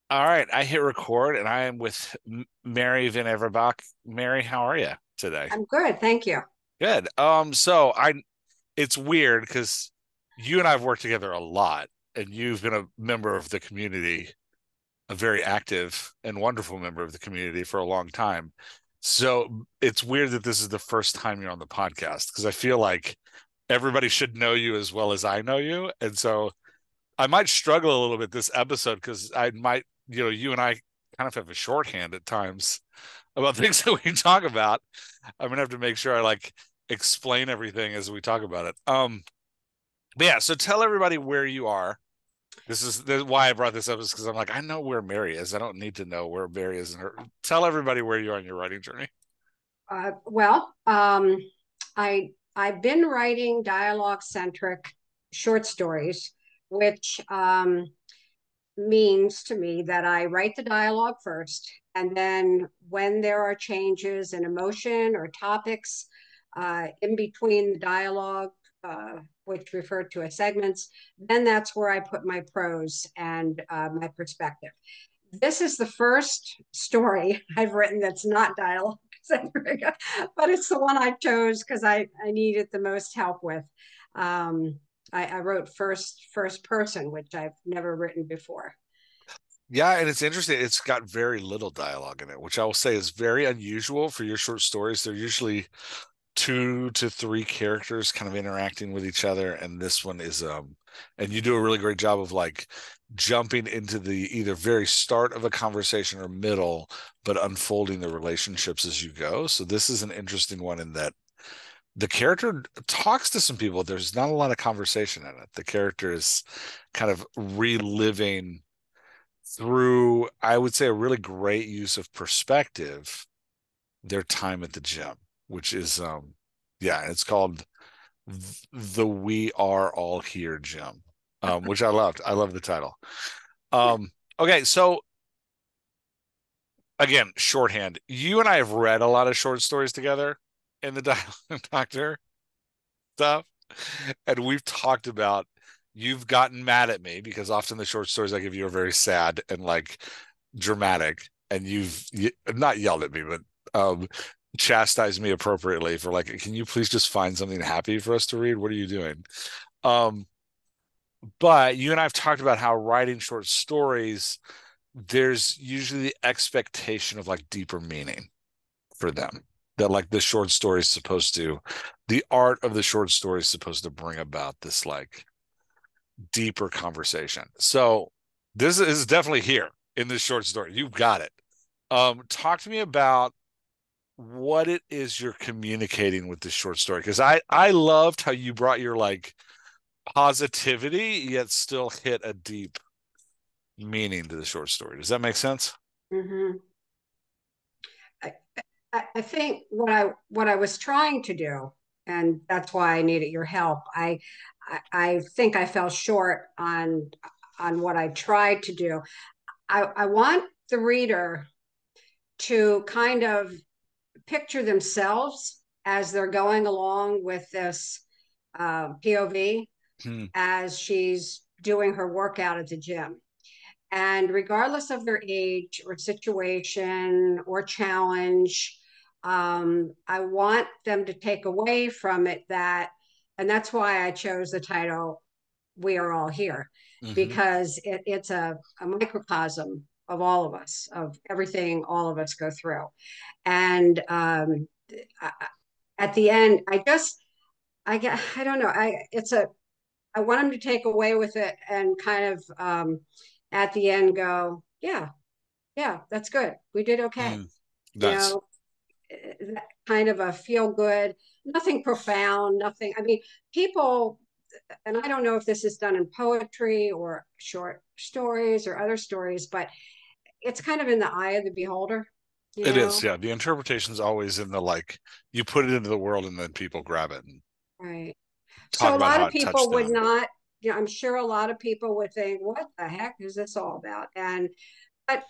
All right, I hit record and I am with Mary Van Everboeck. Mary, how are you today? I'm good, thank you. Good. It's weird because you and I have worked together a lot, and you've been a member of the community, a very active and wonderful member of the community for a long time. So it's weird that this is the first time you're on the podcast because I feel like everybody should know you as well as I know you, and so I might struggle a little bit this episode because I might, you and I kind of have a shorthand at times about things that we talk about. I'm gonna have to make sure I like explain everything as we talk about it. But yeah, so tell everybody where you are. This is why I brought this up is because I'm like, I know where Mary is. I don't need to know where Mary is in her. Tell everybody where you are in your writing journey. Well, I've been writing dialogue centric short stories, which means to me that I write the dialogue first, and then when there are changes in emotion or topics in between the dialogue, which referred to as segments, then that's where I put my prose and my perspective. This is the first story I've written that's not dialogue centric, but it's the one I chose because I needed the most help with. I wrote first person, which I've never written before. Yeah, and it's interesting. It's got very little dialogue in it, which I will say is very unusual for your short stories. They're usually two to three characters kind of interacting with each other, and this one is and you do a really great job of like jumping into the either very start of a conversation or middle, but unfolding the relationships as you go. So this is an interesting one in that the character talks to some people. There's not a lot of conversation in it. The character is kind of reliving through, I would say, a really great use of perspective, their time at the gym, which is yeah, it's called the We Are All Here Gym, which I loved. I love the title. Okay, so again, shorthand. You and I have read a lot of short stories together in the Doctor stuff, and we've talked about you've gotten mad at me because often the short stories I give you are very sad and like dramatic, and not yelled at me, but um, chastised me appropriately for like, can you please just find something happy for us to read? What are you doing? Um, but you and I have talked about how writing short stories, there's usually the expectation of like deeper meaning for them. That like the short story is supposed to, the art of the short story is supposed to bring about this like deeper conversation. So this is definitely here in this short story. You've got it. Talk to me about what it is you're communicating with this short story because I loved how you brought your like positivity yet still hit a deep meaning to the short story. Does that make sense? Mm-hmm. I, I think what I was trying to do, and that's why I needed your help. I think I fell short on what I tried to do. I want the reader to kind of picture themselves as they're going along with this POV Hmm. as she's doing her workout at the gym. And regardless of their age or situation or challenge, I want them to take away from it that, and that's why I chose the title We Are All Here, Mm-hmm. because it's a microcosm of all of us, of everything all of us go through. And I, at the end, I don't know, I want them to take away with it and kind of at the end go, yeah, yeah, that's good. We did okay. Mm. You Nice. know, kind of a feel good, nothing profound, nothing. I mean, people, and I don't know if this is done in poetry or short stories or other stories, but it's kind of in the eye of the beholder, you It is, know? yeah. The interpretation's always in the like you put it into the world and then people grab it and Right. talk So a about lot how of it touched people would them. not, I'm sure a lot of people would think, what the heck is this all about? And but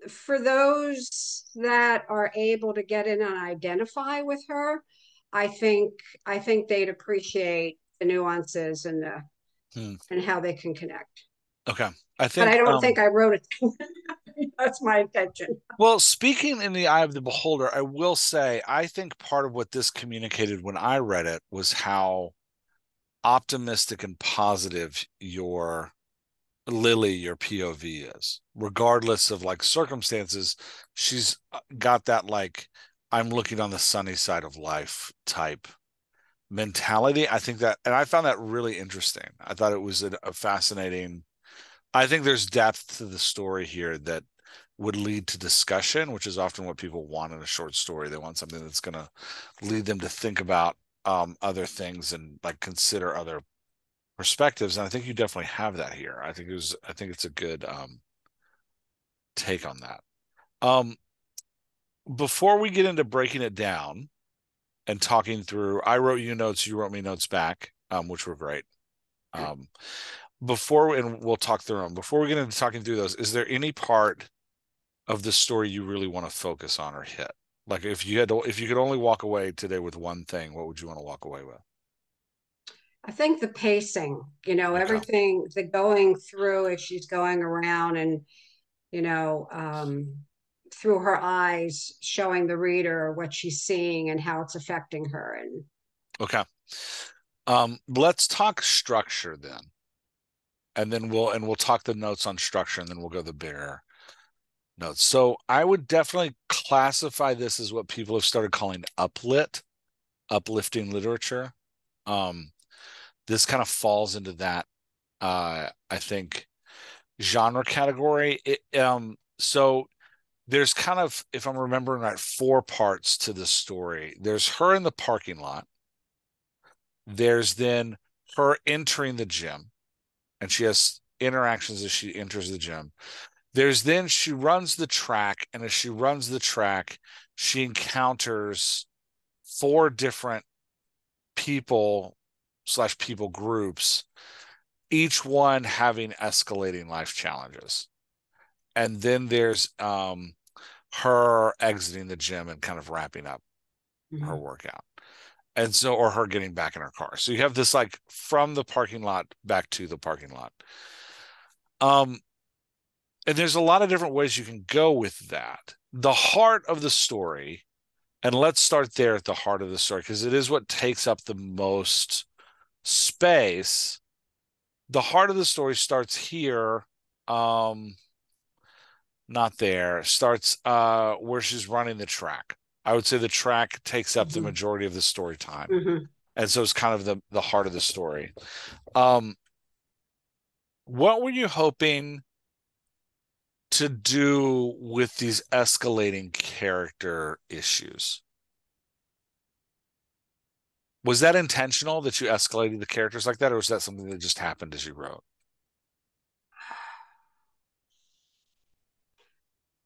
for those that are able to get in and identify with her, I think I think they'd appreciate the nuances and the Hmm. and how they can connect. Okay. I But I think don't think I wrote it. That's my intention. well, speaking in the eye of the beholder, I will say I think part of what this communicated when I read it was how optimistic and positive your Lily, your POV is, regardless of like circumstances. She's got that like I'm looking on the sunny side of life type mentality. I think that, and I found that really interesting. I thought it was a fascinating. I think there's depth to the story here that would lead to discussion, which is often what people want in a short story. They want something that's going to lead them to think about other things and like consider other perspectives. And I think you definitely have that here. I think it's a good take on that. Um, before we get into breaking it down and talking through, I wrote you notes, you wrote me notes back, which were great. Um, and we'll talk through them. Before we get into talking through those, is there any part of the story you really want to focus on or hit? Like if you could only walk away today with one thing, what would you want to walk away with? I think the pacing, Okay. everything, the going through as she's going around and, you know, through her eyes, showing the reader what she's seeing and how it's affecting her. And Okay. Let's talk structure then. And then we'll talk the notes on structure and then we'll go the bigger notes. So I would definitely classify this as what people have started calling uplifting literature. Um, this kind of falls into that I think genre category. So there's kind of, if I'm remembering right, four parts to the story. There's her in the parking lot. There's then her entering the gym, and she has interactions as she enters the gym. There's then she runs the track, and as she runs the track, she encounters four different people slash people groups, each one having escalating life challenges. And then there's her exiting the gym and kind of wrapping up her Mhm. workout. And so, or her getting back in her car. So you have this like from the parking lot back to the parking lot. Um, and there's a lot of different ways you can go with that. The heart of the story, and let's start there at the heart of the story, because it is what takes up the most space. The heart of the story starts here. Um, Not there. Starts where she's running the track. I would say the track takes up the Mhm. majority of the story time. Mhm. And so it's kind of the heart of the story. Um, what were you hoping to do with these escalating character issues? Was that intentional that you escalated the characters like that, or was that something that just happened as you wrote?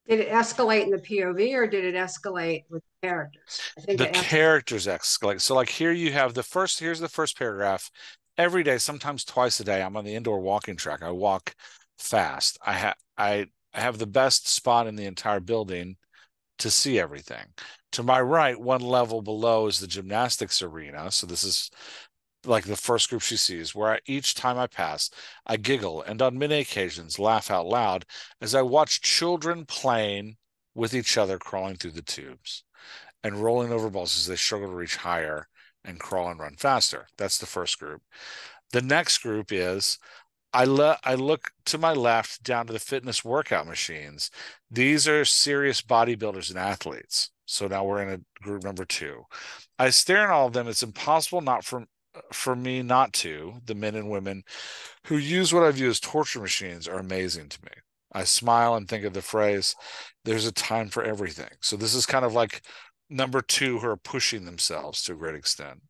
Did it escalate in the POV or did it escalate with characters? I think The it escalated. characters escalate. So, like here you have here's the first paragraph. Every day, sometimes twice a day, I'm on the indoor walking track. I walk fast. I have the best spot in the entire building to see everything. To my right, one level below is the gymnastics arena. So this is like the first group she sees, where each time I pass, I giggle and on many occasions laugh out loud as I watch children playing with each other crawling through the tubes and rolling over balls as they struggle to reach higher and crawl and run faster. That's the first group. The next group is I look to my left down to the fitness workout machines. These are serious bodybuilders and athletes. So now we're in a group number two. I stare at all of them. It's impossible not for me not to. The men and women who use what I view as torture machines are amazing to me. I smile and think of the phrase, there's a time for everything. So this is kind of like number two who are pushing themselves to a great extent.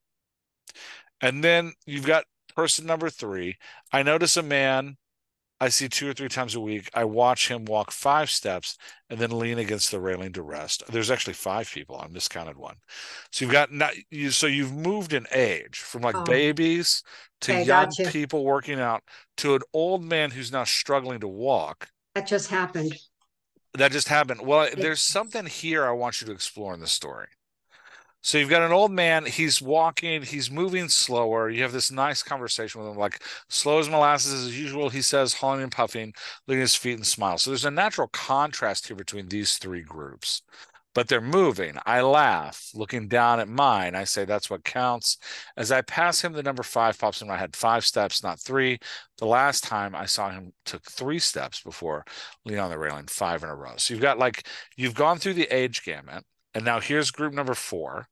And then you've got person number three. I notice a man I see two or three times a week. I watch him walk 5 steps and then lean against the railing to rest. There's actually five people. I miscounted one. So you've got not you. So you've moved in age from like Oh, babies to okay, young gotcha. people working out to an old man who's now struggling to walk. That just happened. That just happened. Well, It, there's something here I want you to explore in the story. So you've got an old man, he's walking, he's moving slower. You have this nice conversation with him, like slow as molasses as usual, he says, hauling and puffing, looking at his feet and smiles. So there's a natural contrast here between these three groups. But they're moving. I laugh, looking down at mine. I say that's what counts. As I pass him, the number five pops in my head. 5 steps, not three. The last time I saw him took 3 steps before leaning on the railing, 5 in a row. So you've got like you've gone through the age gamut, and now here's group number four.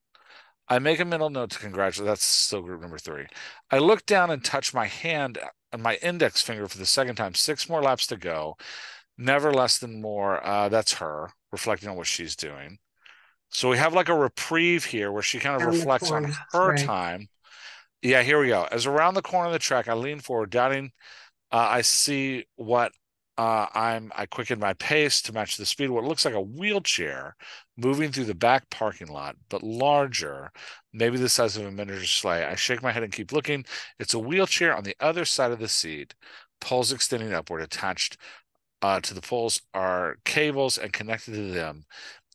I make a mental note to congratulate. That's still group number three. I look down and touch my hand and my index finger for the second time. 6 more laps to go. Never less than more. That's her reflecting on what she's doing. So we have like a reprieve here where she kind of Down the reflects on corner. her Right. time. Yeah, here we go. As around the corner of the track, I lean forward, doubting. I see what I quicken my pace to match the speed of what looks like a wheelchair moving through the back parking lot, but larger, maybe the size of a miniature sleigh. I shake my head and keep looking. It's a wheelchair on the other side of the seat, poles extending upward, attached to the poles are cables, and connected to them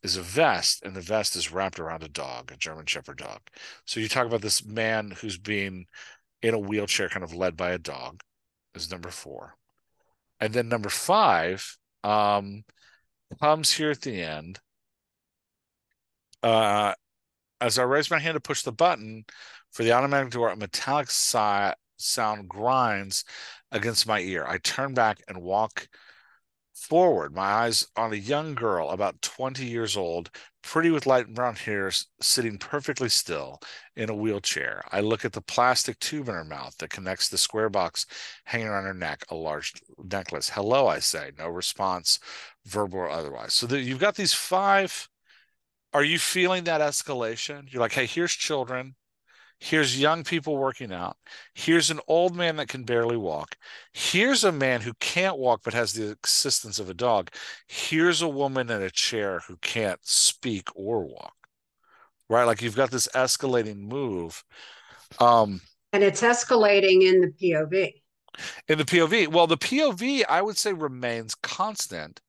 is a vest, and the vest is wrapped around a dog, a German Shepherd dog. So you talk about this man who's being in a wheelchair, kind of led by a dog, is number four. And then number five comes here at the end. Uh, as I raise my hand to push the button for the automatic door, a metallic sound grinds against my ear. I turn back and walk forward, my eyes on a young girl about 20 years old, pretty with light brown hair, sitting perfectly still in a wheelchair. I look at the plastic tube in her mouth that connects the square box hanging around her neck, a large necklace. Hello, I say. No response, verbal or otherwise. So you've got these five. Are you feeling that escalation? You're like, hey, here's children. Here's young people working out. Here's an old man that can barely walk. Here's a man who can't walk but has the assistance of a dog. Here's a woman in a chair who can't speak or walk. Right? Like you've got this escalating move. Um, And it's escalating in the POV. in the POV, well, the POV I would say remains constant.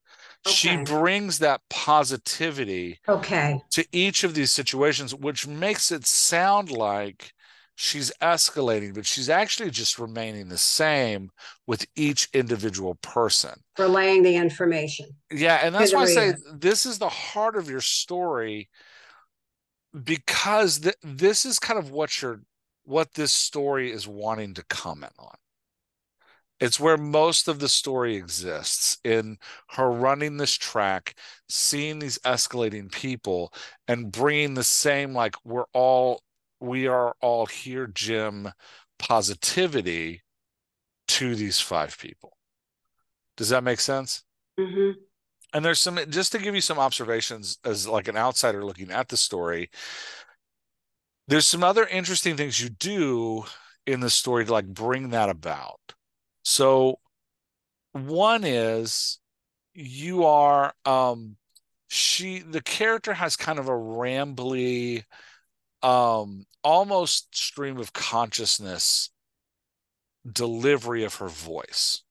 She Okay. brings that positivity Okay. to each of these situations, which makes it sound like she's escalating, but she's actually just remaining the same with each individual person. Relaying the information Yeah, and to that's the why I say reader. this is the heart of your story because this is kind of what this story is wanting to comment on. It's where most of the story exists in her running this track, seeing these escalating people, and bringing the same, like, we are all here, Jim, positivity to these five people. Does that make sense? Hmm. And there's some, just to give you some observations as like an outsider looking at the story, there's some other interesting things you do in the story to like bring that about. So, one is you are the character has kind of a rambly almost stream of consciousness delivery of her voice.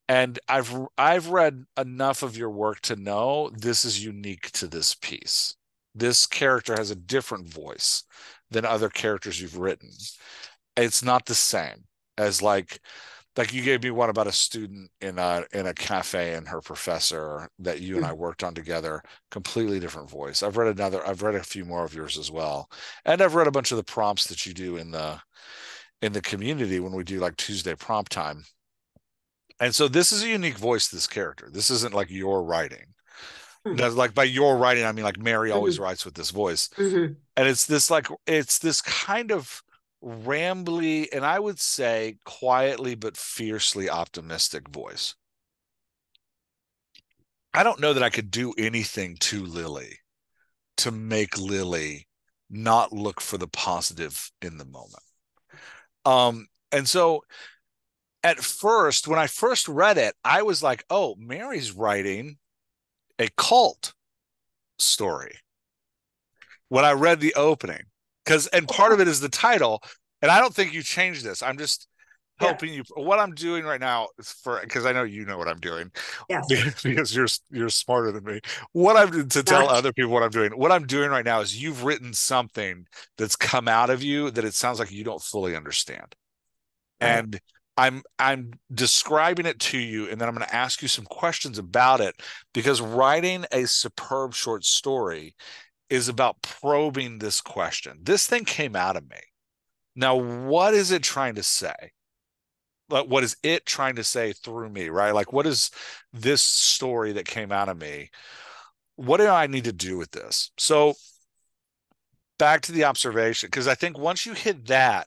And I've read enough of your work to know this is unique to this piece. This character has a different voice than other characters you've written. It's not the same as like you gave me one about a student in a cafe and her professor that you and I worked on together. Completely different voice. I've read a few more of yours as well, and I've read a bunch of the prompts that you do in the community when we do like Tuesday prompt time. And so this is a unique voice to this character. This isn't like your writing. That's like by your writing, I mean like Mary always Hmm. writes with this voice. Hmm. And it's this kind of rambly and I would say quietly but fiercely optimistic voice. I don't know that I could do anything to Lily to make Lily not look for the positive in the moment. And so at first, when I first read it, I was like, oh, Mary's writing a cult story when I read the opening. And part of it is the title. And I don't think you changed this. Yeah. helping you. What I'm doing right now is for, because I know you know what I'm doing, Yes. because you're smarter than me. What I'm to tell Not other people what I'm doing. What I'm doing right now is you've written something that's come out of you that it sounds like you don't fully understand. right. And I'm describing it to you, and then I'm going to ask you some questions about it, because writing a superb short story is about probing this question. This thing came out of me. Now, what is it trying to say? Like, what is it trying to say through me, right? Like, what is this story that came out of me? What do I need to do with this? So, back to the observation, because I think once you hit that,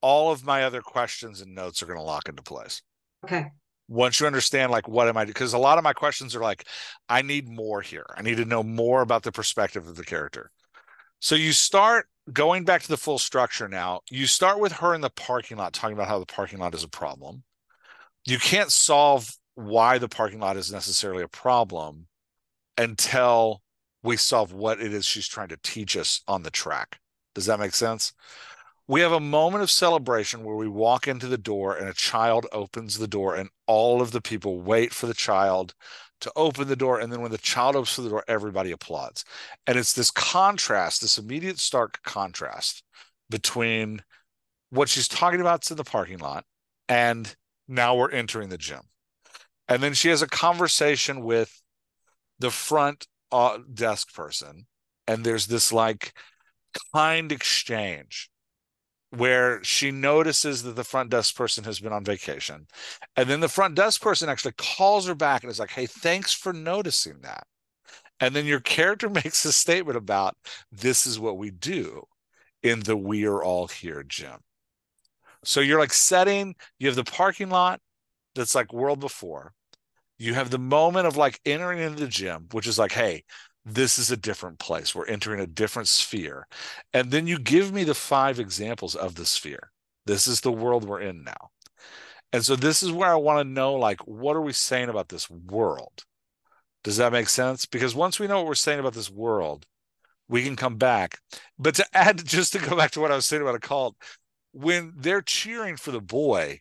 all of my other questions and notes are going to lock into place. Okay. Once you understand, like, what am I, because a lot of my questions are like, I need more here. I need to know more about the perspective of the character. So you start going back to the full structure now. You start with her in the parking lot, talking about how the parking lot is a problem. You can't solve why the parking lot is necessarily a problem until we solve what it is she's trying to teach us on the track. Does that make sense? We have a moment of celebration where we walk into the door and a child opens the door, and all of the people wait for the child to open the door. And then when the child opens the door, everybody applauds. And it's this contrast, this immediate stark contrast between what she's talking about in the parking lot and now we're entering the gym. And then she has a conversation with the front desk person. And there's this like kind exchange where she notices that the front desk person has been on vacation. And then the front desk person actually calls her back and is like, hey, thanks for noticing that. And then your character makes a statement about this is what we do in the We Are All Here gym. So you're like setting, you have the parking lot that's like world before. You have the moment of like entering into the gym, which is like, hey, this is a different place. We're entering a different sphere. And then you give me the 5 examples of the sphere. This is the world we're in now. And so this is where I want to know, like, what are we saying about this world? Does that make sense? Because once we know what we're saying about this world, we can come back. But to add, just to go back to what I was saying about a cult, when they're cheering for the boy,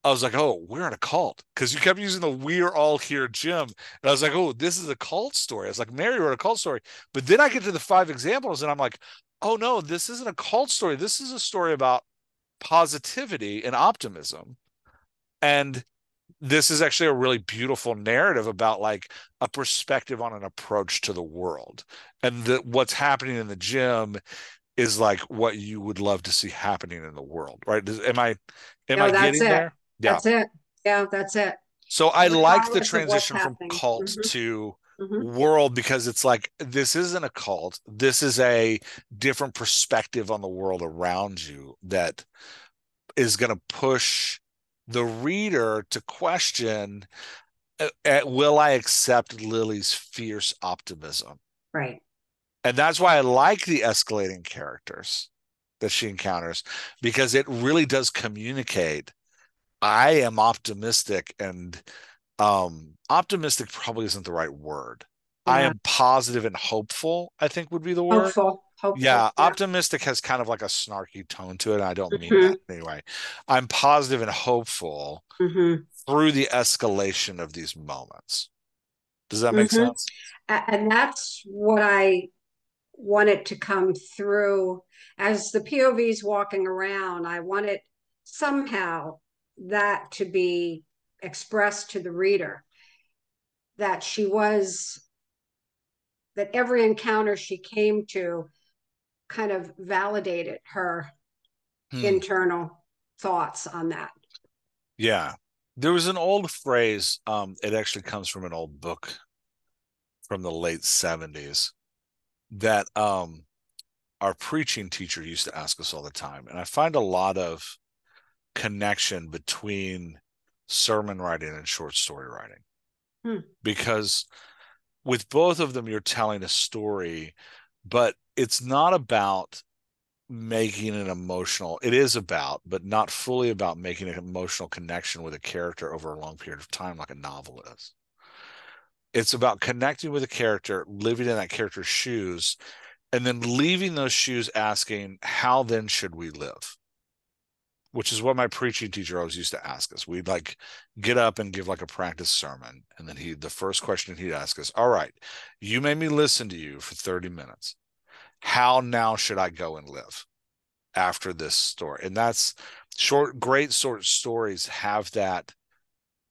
I was like, oh, we're in a cult. Because you kept using the We're All Here gym. And I was like, oh, this is a cult story. I was like, Mary wrote a cult story. But then I get to the 5 examples and I'm like, oh, no, this isn't a cult story. This is a story about positivity and optimism. And this is actually a really beautiful narrative about like a perspective on an approach to the world. And what's happening in the gym is like what you would love to see happening in the world, right? Am I No, that's getting it. there? Yeah. That's it. Yeah, that's it. So I like the Regardless of what's transition from happening. cult Hmm. to Hmm. world, because it's like this isn't a cult. This is a different perspective on the world around you that is going to push the reader to question, will I accept Lily's fierce optimism? Right. And that's why I like the escalating characters that she encounters, because it really does communicate. I am optimistic, and optimistic probably isn't the right word. I Yeah. am positive and hopeful, I think would be the word. Hopeful. Hopeful. Yeah, Yeah. optimistic has kind of like a snarky tone to it, and I don't mean Hmm. that anyway. I'm positive and hopeful Hmm. through the escalation of these moments. Does that make Hmm. sense? And that's what I wanted to come through as the POV's walking around. I wanted somehow that to be expressed to the reader that she was, that every encounter she came to kind of validated her Hmm. internal thoughts on that. Yeah. There was an old phrase, it actually comes from an old book from the late 70s that our preaching teacher used to ask us all the time. And I find a lot of connection between sermon writing and short story writing, Hmm. because with both of them, you're telling a story, but it's not about making an emotional, it is about, but not fully about making an emotional connection with a character over a long period of time, like a novel is. It's about connecting with a character, living in that character's shoes, and then leaving those shoes asking, how then should we live? which is what my preaching teacher always used to ask us. We'd like get up and give like a practice sermon. And then the first question he'd ask us, all right, you made me listen to you for 30 minutes. How now should I go and live after this story? And that's great short stories have that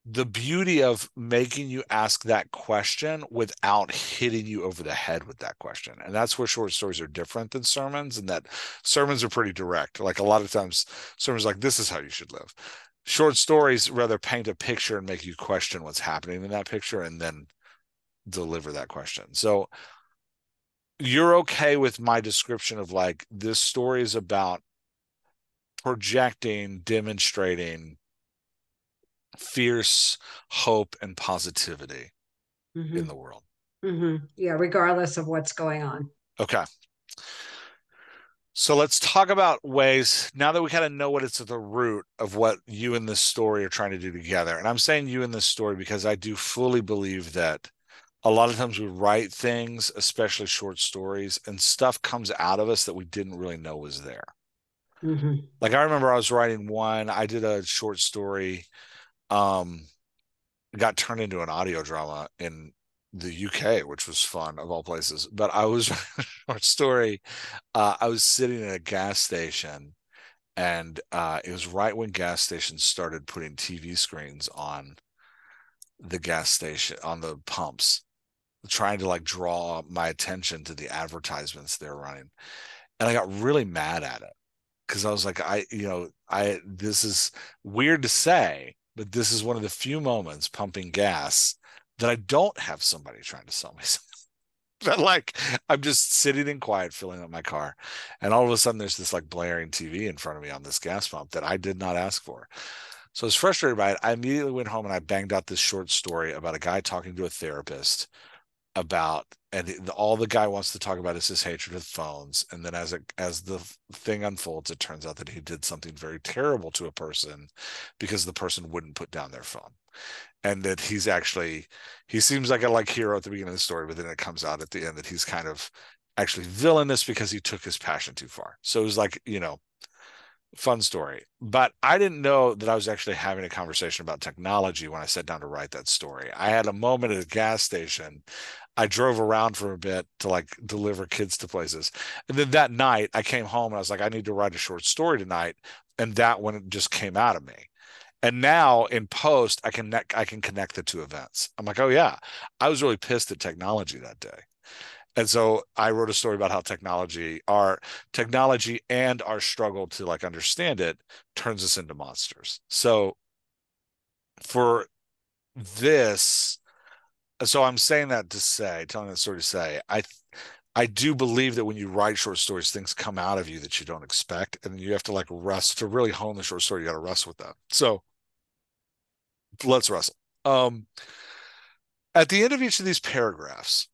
the beauty of making you ask that question without hitting you over the head with that question. And that's where short stories are different than sermons, and that sermons are pretty direct. Like a lot of times, sermons like, this is how you should live. Short stories rather paint a picture and make you question what's happening in that picture and then deliver that question. So you're okay with my description of like, this story is about projecting, demonstrating fierce hope and positivity in Hmm. the world. Hmm. Yeah, regardless of what's going on. Okay. So let's talk about ways now that we kind of know what it's at the root of what you and this story are trying to do together. And I'm saying you and this story because I do fully believe that a lot of times we write things, especially short stories, and stuff comes out of us that we didn't really know was there. Hmm. Like I remember I was writing one, I did a short story, um, got turned into an audio drama in the UK, which was fun of all places. But I was a short story. I was sitting at a gas station, and it was right when gas stations started putting TV screens on the gas station on the pumps, trying to like draw my attention to the advertisements they're running. And I got really mad at it because I was like, this is weird to say, but this is one of the few moments pumping gas that I don't have somebody trying to sell me something. That like I'm just sitting in quiet, filling up my car, and all of a sudden there's this like blaring TV in front of me on this gas pump that I did not ask for. So I was frustrated by it. I immediately went home and I banged out this short story about a guy talking to a therapist about and all the guy wants to talk about is his hatred of phones, and then as the thing unfolds it turns out that he did something very terrible to a person because the person wouldn't put down their phone, and that he seems like a like hero at the beginning of the story, but then it comes out at the end that he's kind of actually villainous because he took his passion too far. So it was like, fun story. But I didn't know that I was actually having a conversation about technology when I sat down to write that story. I had a moment at a gas station. I drove around for a bit to like deliver kids to places. And then that night I came home and I was like, I need to write a short story tonight. And that one just came out of me. And now in post, I can connect the two events. I'm like, oh yeah, I was really pissed at technology that day. And so I wrote a story about how our technology and our struggle to like understand it turns us into monsters. So for this, so I'm saying that to say, telling that story to say, I do believe that when you write short stories, things come out of you that you don't expect, and you have to like wrestle to really hone the short story. You got to wrestle with that. So let's wrestle. Um, at the end of each of these paragraphs,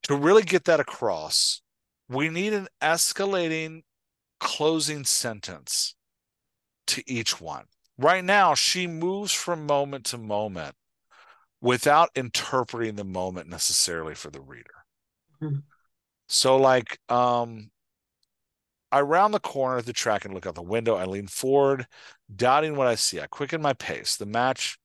to really get that across, we need an escalating closing sentence to each one. Right now, she moves from moment to moment without interpreting the moment necessarily for the reader. Hmm. So, like, I round the corner of the track and look out the window. I lean forward, doubting what I see. I quicken my pace. To match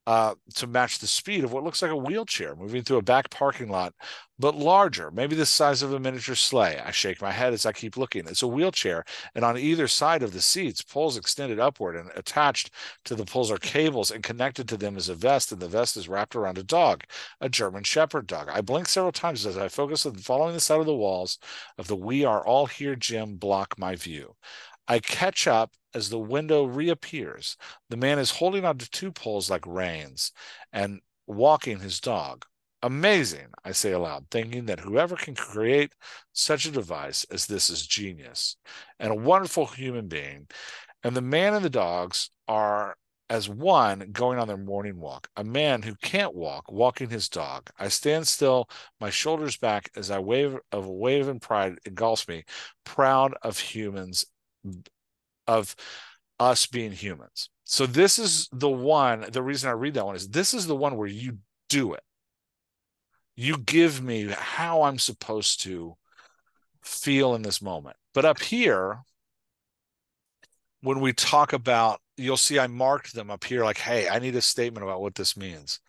the speed of what looks like a wheelchair moving through a back parking lot, but larger, maybe the size of a miniature sleigh. I shake my head as I keep looking. It's a wheelchair, and on either side of the seats, poles extended upward, and attached to the poles are cables, and connected to them is a vest, and the vest is wrapped around a dog, a German Shepherd dog. I blink several times as I focus on following the side of the walls of the "We Are All Here" gym block my view. I catch up as the window reappears. The man is holding onto two poles like reins and walking his dog. Amazing, I say aloud, thinking that whoever can create such a device as this is genius and a wonderful human being. And the man and the dogs are as one going on their morning walk. A man who can't walk, walking his dog. I stand still, my shoulders back as a wave and pride engulfs me, proud of humans, of us being humans. So this is the reason I read that one is this is the one where you do it. You give me how I'm supposed to feel in this moment. But up here, when we talk about, you'll see I marked them up here like, hey, I need a statement about what this means.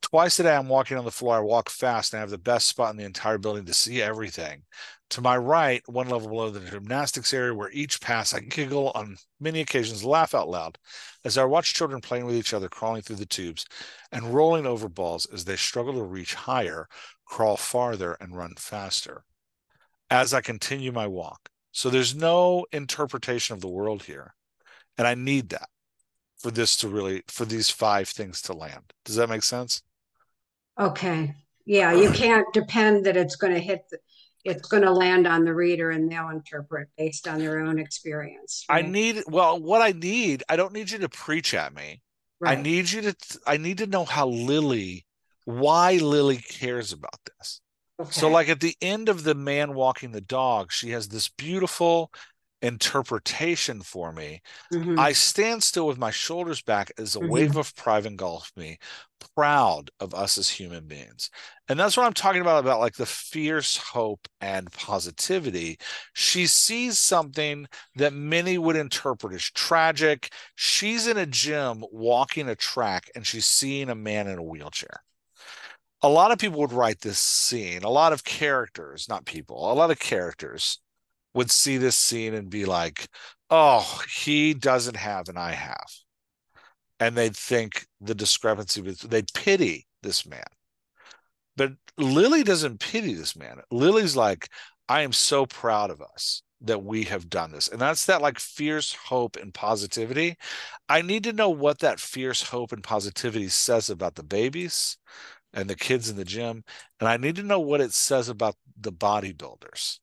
Twice a day, I'm walking on the floor. I walk fast and I have the best spot in the entire building to see everything. To my right, one level below the gymnastics area, where each pass I giggle on many occasions, laugh out loud as I watch children playing with each other, crawling through the tubes and rolling over balls as they struggle to reach higher, crawl farther, and run faster as I continue my walk. So there's no interpretation of the world here. And I need that for this to really, for these five things to land. Does that make sense? Okay. Yeah, you can't depend that it's going to it's going to land on the reader and they'll interpret based on their own experience, I right? need, well, what I need, I don't need you to preach at me. Right. I need to know how why Lily cares about this. So, Okay. like at the end of The Man Walking the Dog, she has this beautiful interpretation for me. I Mm-hmm. stand still with my shoulders back as a wave Mm-hmm. of pride engulfs me, proud of us as human beings. And that's what I'm talking about like the fierce hope and positivity. She sees something that many would interpret as tragic. She's in a gym walking a track and she's seeing a man in a wheelchair. A lot of people would write this scene, a lot of characters, not people, a lot of characters would see this scene and be like, oh, he doesn't have and I have. And they'd think the discrepancy, they'd pity this man. But Lily doesn't pity this man. Lily's like, I am so proud of us that we have done this. And that's that like fierce hope and positivity. I need to know what that fierce hope and positivity says about the babies and the kids in the gym. And I need to know what it says about the bodybuilders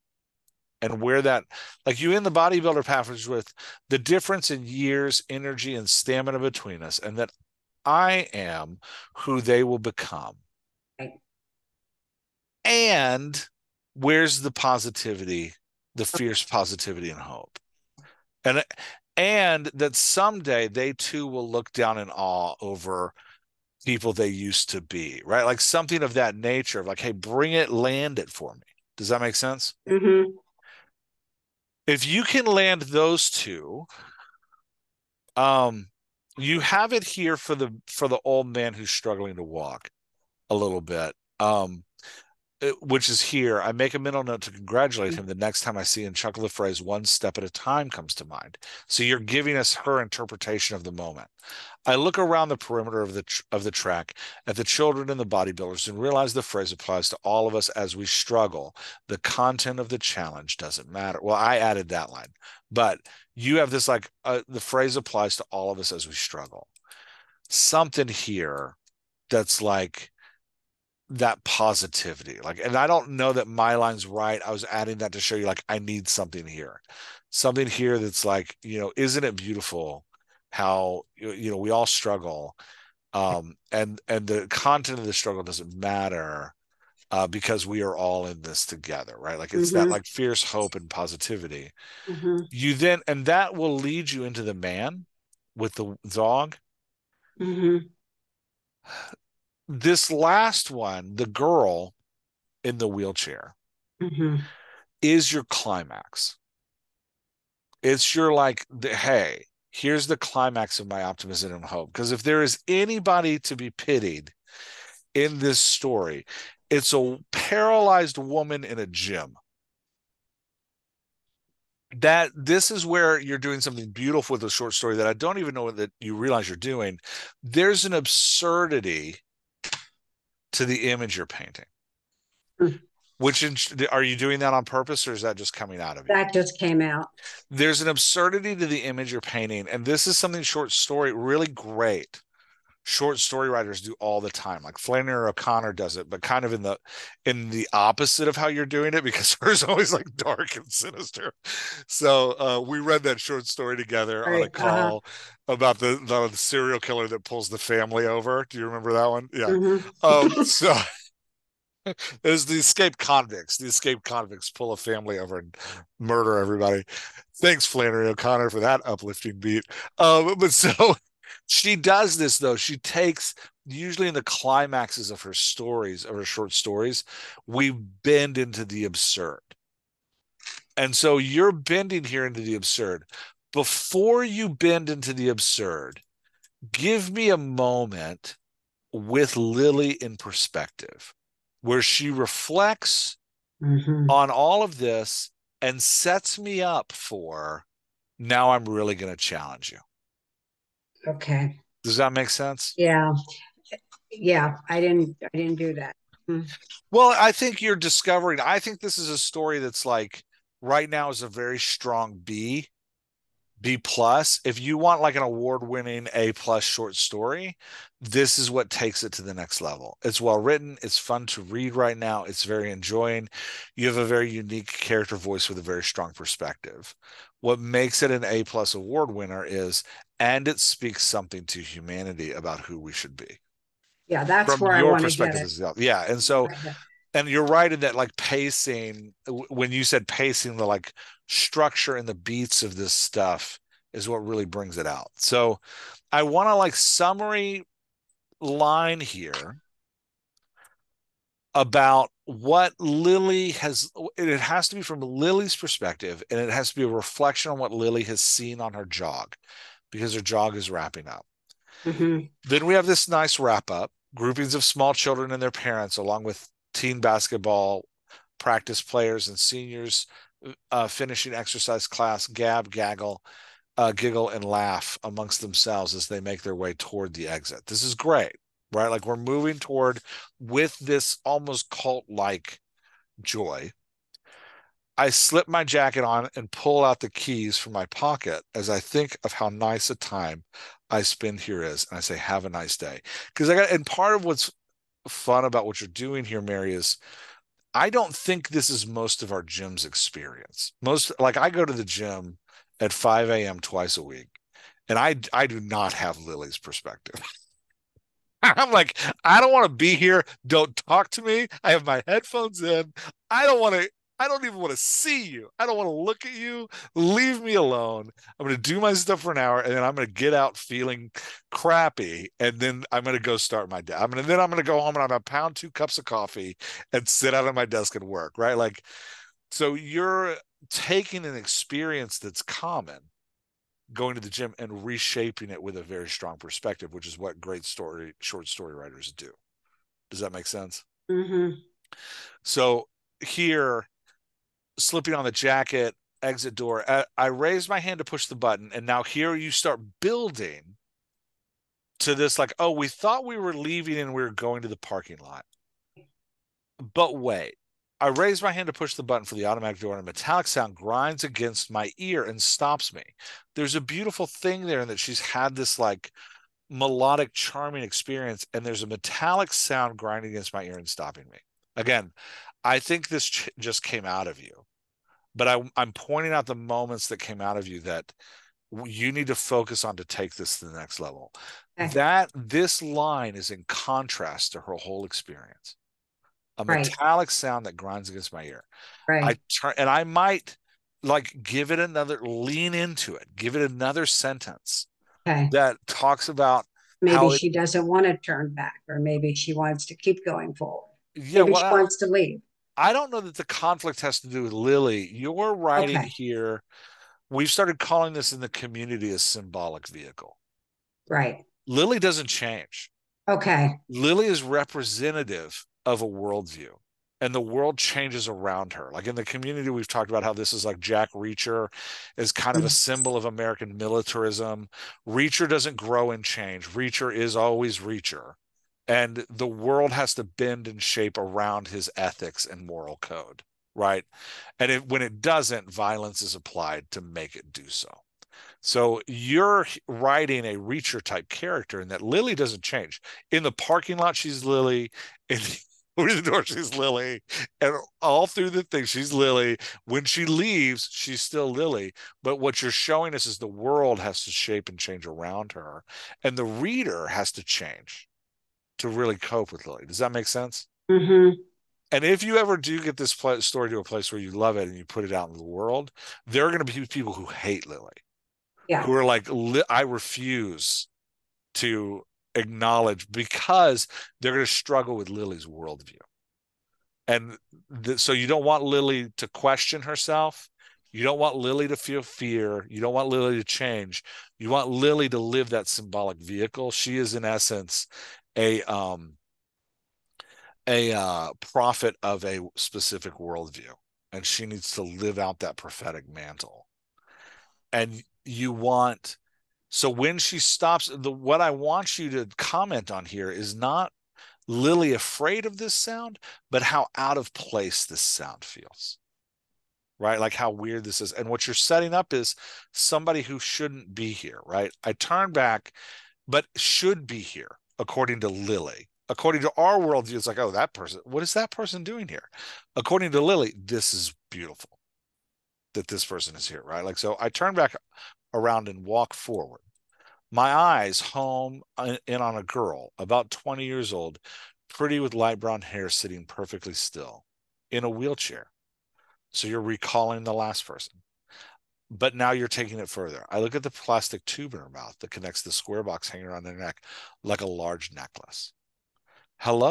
and where that, like you in the bodybuilder passage with the difference in years, energy, and stamina between us, and that I am who they will become. Right. And where's the positivity, the fierce positivity and hope? And and that someday they too will look down in awe over people they used to be, right? Like something of that nature of like, hey, bring it, land it for me. Does that make sense? Mm-hmm. If you can land those two, um, you have it here for the old man who's struggling to walk a little bit. Which is here. I make a mental note to congratulate him the next time I see and chuckle the phrase "one step at a time" comes to mind. So you're giving us her interpretation of the moment. I look around the perimeter of the track at the children and the bodybuilders and realize the phrase applies to all of us as we struggle. The content of the challenge doesn't matter. Well, I added that line, but you have this like the phrase applies to all of us as we struggle. Something here that's like that positivity. Like, and I don't know that my line's right. I was adding that to show you, like, I need something here. Something here that's like, isn't it beautiful how, we all struggle. And the content of the struggle doesn't matter because we are all in this together, right? Like it's that Mm-hmm. like fierce hope and positivity. Mm-hmm. And that will lead you into the man with the dog. Mm-hmm. This last one, the girl in the wheelchair, Mm-hmm. is your climax. It's your like, hey, here's the climax of my optimism and hope. Because if there is anybody to be pitied in this story, it's a paralyzed woman in a gym. That this is where you're doing something beautiful with a short story that I don't even know that you realize you're doing. There's an absurdity to the image you're painting. Are you doing that on purpose or is that just coming out of you? That just came out. There's an absurdity to the image you're painting, and this is something short story really great short story writers do all the time. Like Flannery O'Connor does it, but kind of in the opposite of how you're doing it, because hers is always like dark and sinister. So we read that short story together on a Right. Uh-huh. call about the serial killer that pulls the family over. Do you remember that one? Yeah. Mm-hmm. So there's the escaped convicts. The escaped convicts pull a family over and murder everybody. Thanks, Flannery O'Connor, for that uplifting beat. But so she does this though. She takes usually in the climaxes of her stories, of her short stories, we bend into the absurd. And so you're bending here into the absurd. before you bend into the absurd, give me a moment with Lily in perspective, where she reflects Hmm. on all of this and sets me up for now I'm really going to challenge you. Okay. Does that make sense? Yeah. Yeah. I didn't do that. Mm. Well, I think you're discovering, I think this is a story that's like right now is a very strong B plus. If you want like an award-winning A plus short story, this is what takes it to the next level. It's well written, it's fun to read right now, it's very enjoying. You have a very unique character voice with a very strong perspective. What makes it an A plus award winner is, and it speaks something to humanity about who we should be. Yeah, that's From where I your want to get perspective it. as well. Yeah. And so, Right here. and you're right in that like pacing, when you said pacing, the like structure and the beats of this stuff is what really brings it out. So I want to like summary line here about what Lily has. It has to be from Lily's perspective, and it has to be a reflection on what Lily has seen on her jog because her jog is wrapping up. Hmm. Then we have this nice wrap up, groupings of small children and their parents, along with teen basketball practice players and seniors finishing exercise class, gaggle, giggle, and laugh amongst themselves as they make their way toward the exit. This is great, right? Like we're moving toward with this almost cult like joy. I slip my jacket on and pull out the keys from my pocket as I think of how nice a time I spend here is. And I say, have a nice day. Because and part of what's fun about what you're doing here, Mary, is I don't think this is most of our gym's experience. Most, like I go to the gym at 5 a.m. twice a week, and I do not have Lily's perspective. I'm like, I don't want to be here. Don't talk to me. I have my headphones in. I don't want to, I don't even want to see you. I don't want to look at you. Leave me alone. I'm going to do my stuff for an hour and then I'm going to get out feeling crappy. And then I'm going to go start my day. Then I'm going to go home and I'm going to pound 2 cups of coffee and sit out at my desk and work, right? Like, so you're taking an experience that's common, going to the gym and reshaping it with a very strong perspective, which is what great short story writers do. Does that make sense? Hmm. So here, slipping on the jacket, exit door, I raise my hand to push the button. And now here you start building to this like, oh, we thought we were leaving and we were going to the parking lot. But wait, I raise my hand to push the button for the automatic door, and a metallic sound grinds against my ear and stops me. There's a beautiful thing there in that she's had this like melodic, charming experience, and there's a metallic sound grinding against my ear and stopping me. Again, I think this just came out of you, but I'm pointing out the moments that came out of you that you need to focus on to take this to the next level. Okay. That this line is in contrast to her whole experience. A Right. metallic sound that grinds against my ear. I Right. turn and I might like give it another lean into it, give it another sentence Okay. that talks about Maybe how it, she doesn't want to turn back, or maybe she wants to keep going forward. yeah, Maybe what she wants to leave. I don't know that the conflict has to do with Lily. You're writing Okay. here. We've started calling this in the community a symbolic vehicle. Right. Lily doesn't change. Okay. Lily is representative of a worldview, and the world changes around her. Like in the community, we've talked about how this is like Jack Reacher is kind of a symbol of American militarism. Reacher doesn't grow and change. Reacher is always Reacher. And the world has to bend and shape around his ethics and moral code, right? And when it doesn't, violence is applied to make it do so. So you're writing a Reacher type character, and that Lily doesn't change. In the parking lot, she's Lily. In through the door, she's Lily. And all through the thing, she's Lily. When she leaves, she's still Lily. But what you're showing us is the world has to shape and change around her. And the reader has to change to really cope with Lily. Does that make sense? Hmm. And if you ever do get this story to a place where you love it and you put it out in the world, there are going to be people who hate Lily, Yeah. who are like, I refuse to acknowledge because they're going to struggle with Lily's worldview. And so you don't want Lily to question herself. You don't want Lily to feel fear. You don't want Lily to change. You want Lily to live that symbolic vehicle. She is in essence a prophet of a specific worldview, and she needs to live out that prophetic mantle. And you want so when she stops, the what I want you to comment on here is not Lily afraid of this sound, but how out of place this sound feels, right? Like how weird this is. And what you're setting up is somebody who shouldn't be here, right? I turn back, but should be here, according to Lily. According to our worldview, it's like, oh, that person, what is that person doing here? According to Lily, this is beautiful that this person is here, right? Like, so I turn back around and walk forward. My eyes home in on a girl about 20 years old, pretty with light brown hair, sitting perfectly still in a wheelchair. So you're recalling the last person. But now you're taking it further. I look at the plastic tube in her mouth that connects the square box hanging around their neck like a large necklace.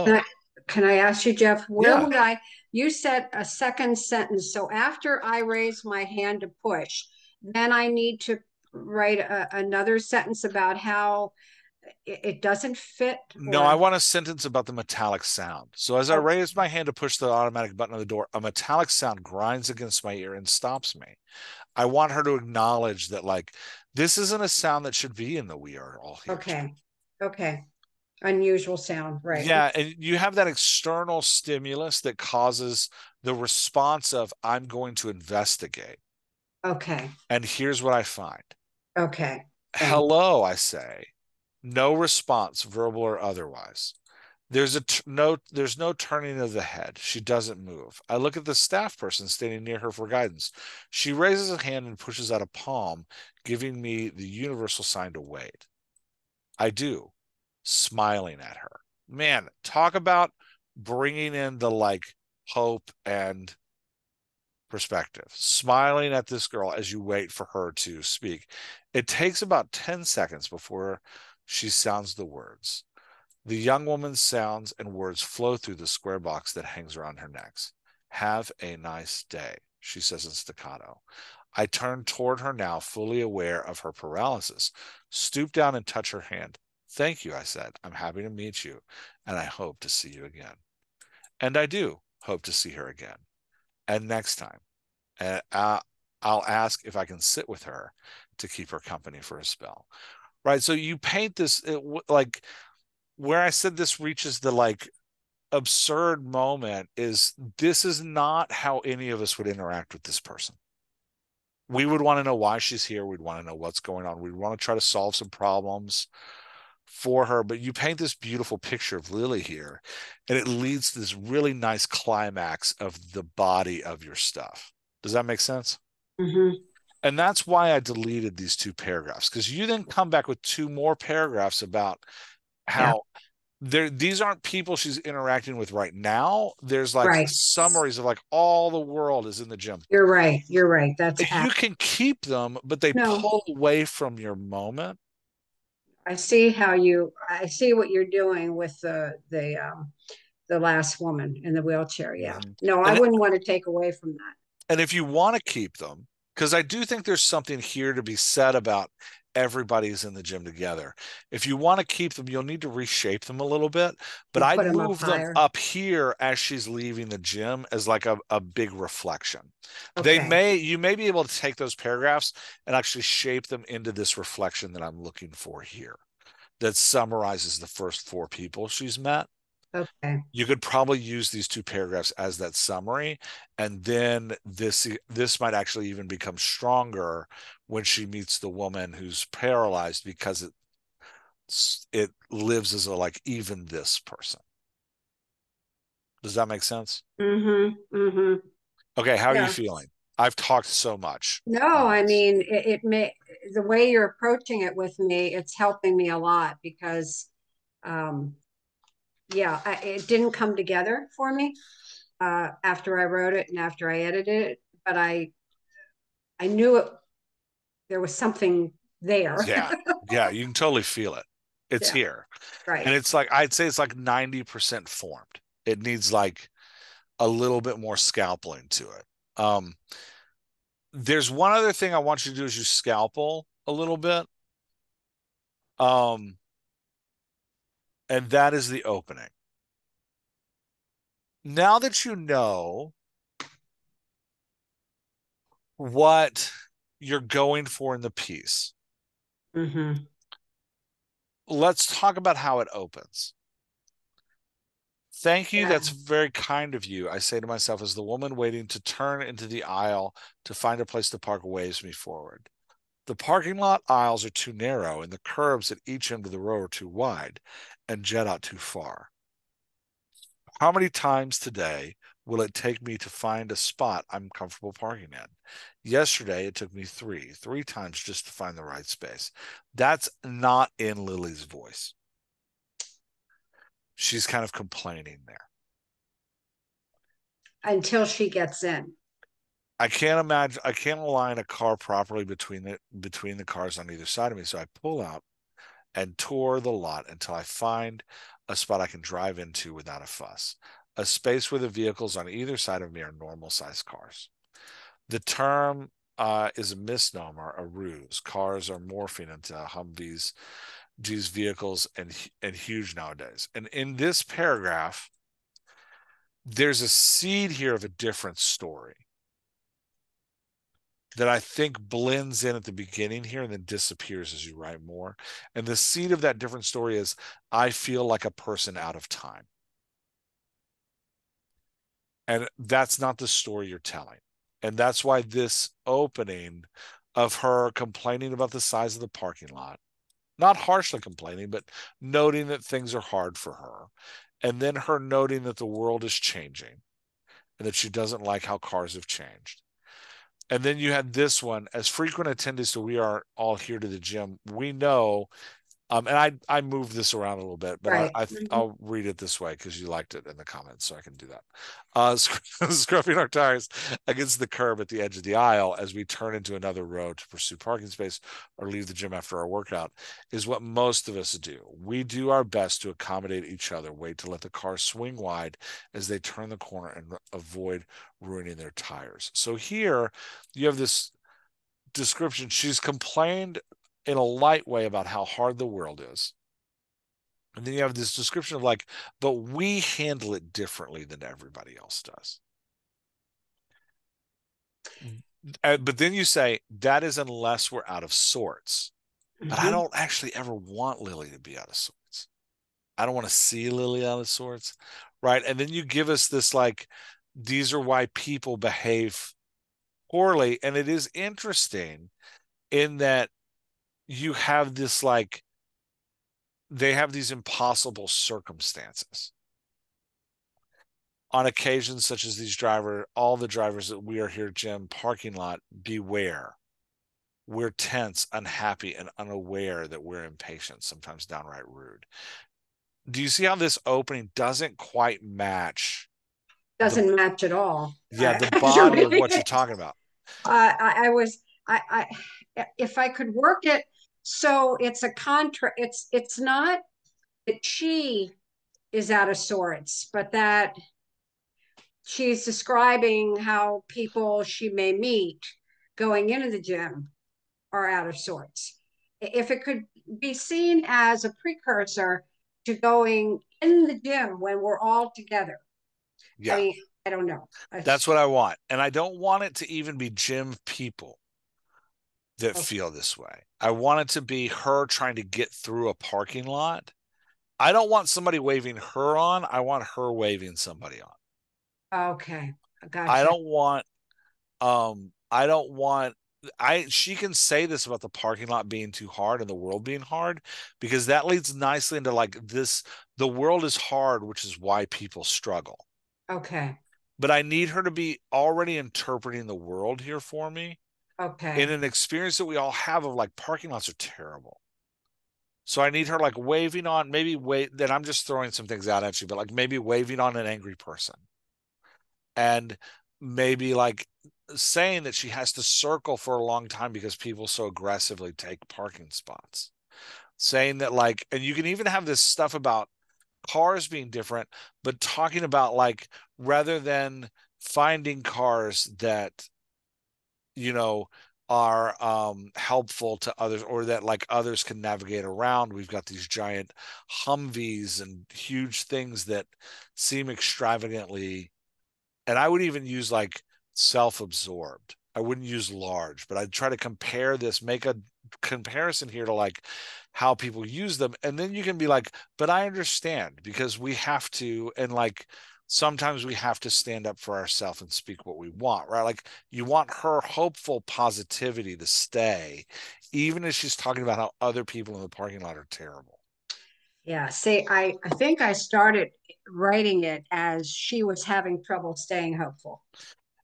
Can Hello. I, can I ask you, Jeff, where Yeah. would I, you said a second sentence. So after I raise my hand to push, then I need to write another sentence about how it doesn't fit No, I or, want a sentence about the metallic sound. So as I oh, raise my hand to push the automatic button on the door, a metallic sound grinds against my ear and stops me. I want her to acknowledge that, like, this isn't a sound that should be in the We Are All Here Jam. okay. Okay. Unusual sound. Right. Yeah, and you have that external stimulus that causes the response of, I'm going to investigate. Okay. And here's what I find. Okay. Thank Hello, I say. No response, verbal or otherwise. There's no turning of the head. She doesn't move. I look at the staff person standing near her for guidance. She raises a hand and pushes out a palm, giving me the universal sign to wait. I do, smiling at her. Man, talk about bringing in the like hope and perspective. Smiling at this girl as you wait for her to speak. It takes about 10 seconds before she sounds the words. The young woman's sounds and words flow through the square box that hangs around her neck. Have a nice day, she says in staccato. I turn toward her now, fully aware of her paralysis, stoop down and touch her hand. Thank you, I said. I'm happy to meet you, and I hope to see you again. And I do hope to see her again. And next time, and I'll ask if I can sit with her to keep her company for a spell. Right. So you paint this like where I said this reaches the like absurd moment is this is not how any of us would interact with this person. We would want to know why she's here. We'd want to know what's going on. We'd want to try to solve some problems for her. But you paint this beautiful picture of Lily here, and it leads to this really nice climax of the body of your stuff. Does that make sense? you. And that's why I deleted these two paragraphs because you then come back with two more paragraphs about Yeah. how these aren't people she's interacting with right now. There's like Right. summaries of like all the world is in the gym. You're right. You're right. That's You can keep them, but they no. pull away from your moment. I see what you're doing with the last woman in the wheelchair. Yeah. Mhm. No, I And wouldn't want to take away from that. and if you want to keep them, because I do think there's something here to be said about everybody's in the gym together. If you want to keep them, you'll need to reshape them a little bit. But And I'd put them up move them higher. up here as she's leaving the gym as like a big reflection. Okay. You may be able to take those paragraphs and actually shape them into this reflection that I'm looking for here that summarizes the first four people she's met. Okay. You could probably use these two paragraphs as that summary, and then this might actually even become stronger when she meets the woman who's paralyzed because it lives as a like even this person. Does that make sense? Mm-hmm. Mm-hmm. Okay, how are you Yeah. feeling? I've talked so much No, on I this. mean it may the way you're approaching it with me, it's helping me a lot because um yeah, it didn't come together for me after I wrote it and after I edited it, but I knew it there was something there. Yeah, yeah, you can totally feel it. It's Yeah, here, and right. it's like I'd say it's like 90% formed. It needs like a little bit more scalpeling to it. There's one other thing I want you to do is you scalpel a little bit. Um, and that is the opening. Now that you know what you're going for in the piece, Mm-hmm. let's talk about how it opens. Thank you. Yeah. That's very kind of you. I say to myself as the woman waiting to turn into the aisle to find a place to park waves me forward. The parking lot aisles are too narrow, and the curbs at each end of the row are too wide and jet out too far. How many times today will it take me to find a spot I'm comfortable parking in? Yesterday, it took me three times just to find the right space. That's not in Lily's voice. She's kind of complaining there. Until she gets in. I can't imagine, I can't align a car properly between the cars on either side of me. So I pull out and tour the lot until I find a spot I can drive into without a fuss. A space where the vehicles on either side of me are normal sized cars. The term is a misnomer, a ruse. Cars are morphing into Humvees, these vehicles, and huge nowadays. And in this paragraph, there's a seed here of a different story that I think blends in at the beginning here and then disappears as you write more. And the seed of that different story is I feel like a person out of time. And that's not the story you're telling. And that's why this opening of her complaining about the size of the parking lot, not harshly complaining, but noting that things are hard for her. And then her noting that the world is changing and that she doesn't like how cars have changed. And then you had this one, as frequent attendees to We Are All Here to the Gym, we know and I moved this around a little bit, but Right. Mhm. I'll read it this way because you liked it in the comments, so I can do that. Scrubbing our tires against the curb at the edge of the aisle as we turn into another row to pursue parking space or leave the gym after our workout is what most of us do. We do our best to accommodate each other, wait to let the car swing wide as they turn the corner and avoid ruining their tires. So here you have this description. She's complained in a light way about how hard the world is. And then you have this description of like, but we handle it differently than everybody else does. But then you say that is unless we're out of sorts. But I Mhm. don't actually ever want Lily to be out of sorts. I don't want to see Lily out of sorts. Right. And then you give us this like, these are why people behave poorly. And it is interesting in that you have this like, they have these impossible circumstances on occasions such as these all the drivers that we are here, Jim, parking lot, beware. We're tense, unhappy, and unaware that we're impatient, sometimes downright rude. Do you see how this opening doesn't quite match the Doesn't match at all. the body of Actually, what you're talking about? I was if I could work it so it's a contra. It's not that she is out of sorts, but that she's describing how people she may meet going into the gym are out of sorts. If it could be seen as a precursor to going in the gym when we're all together, I Yeah, mean, I don't know. that's what I want. And I don't want it to even be Jim people that Okay. feel this way. I want it to be her trying to get through a parking lot. I don't want somebody waving her on. I want her waving somebody on. Okay. I Gotcha. don't want I don't want I she can say this about the parking lot being too hard and the world being hard because that leads nicely into like this the world is hard, which is why people struggle. Okay. But I need her to be already interpreting the world here for me in Okay. an experience that we all have of like parking lots are terrible. So I need her like waving on maybe wait then I'm just throwing some things out at you, but like maybe waving on an angry person and maybe like saying that she has to circle for a long time because people so aggressively take parking spots. Saying that like, and you can even have this stuff about cars being different, but talking about like rather than finding cars that you know, are helpful to others, or that like others can navigate around. We've got these giant Humvees and huge things that seem extravagantly, and I would even use like self-absorbed. I wouldn't use large, but I'd try to compare this, make a comparison here to like how people use them. And then you can be like, but I understand because we have to, and like sometimes we have to stand up for ourselves and speak what we want, right? Like you want her hopeful positivity to stay, even as she's talking about how other people in the parking lot are terrible. Yeah. See, I think I started writing it as she was having trouble staying hopeful